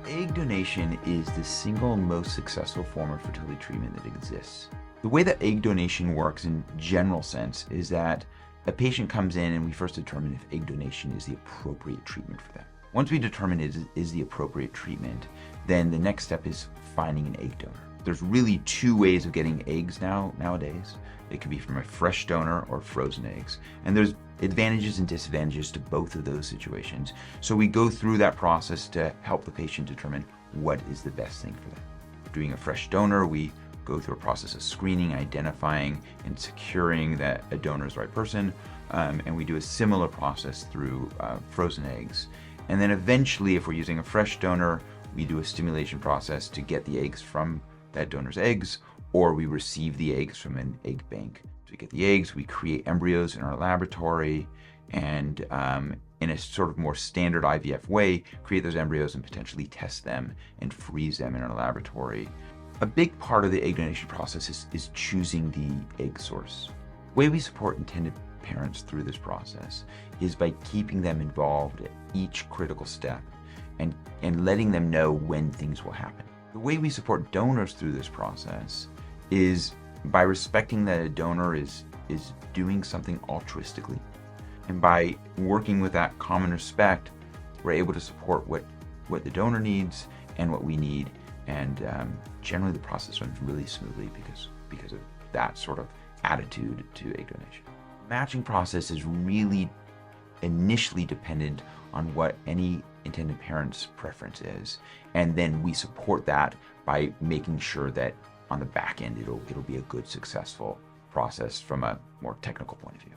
Egg donation is the single most successful form of fertility treatment that exists. The way that egg donation works in general sense is that a patient comes in and we first determine if egg donation is the appropriate treatment for them. Once we determine it is the appropriate treatment, then the next step is finding an egg donor. There's really two ways of getting eggs nowadays. It could be from a fresh donor or frozen eggs. And there's advantages and disadvantages to both of those situations. So we go through that process to help the patient determine what is the best thing for them. Doing a fresh donor, we go through a process of screening, identifying, and securing that a donor is the right person. And we do a similar process through frozen eggs. And then eventually, if we're using a fresh donor, we do a stimulation process to get the eggs from that donor's eggs, or we receive the eggs from an egg bank. To get the eggs, we create embryos in our laboratory and in a sort of more standard IVF way, create those embryos and potentially test them and freeze them in our laboratory. A big part of the egg donation process is choosing the egg source. The way we support intended parents through this process is by keeping them involved at each critical step and letting them know when things will happen. The way we support donors through this process is by respecting that a donor is doing something altruistically. And by working with that common respect, we're able to support what the donor needs and what we need. And generally the process runs really smoothly because of that sort of attitude to egg donation. The matching process is really initially dependent on what any intended parent's preference is. And then we support that by making sure that on the back end, it'll be a good, successful process from a more technical point of view.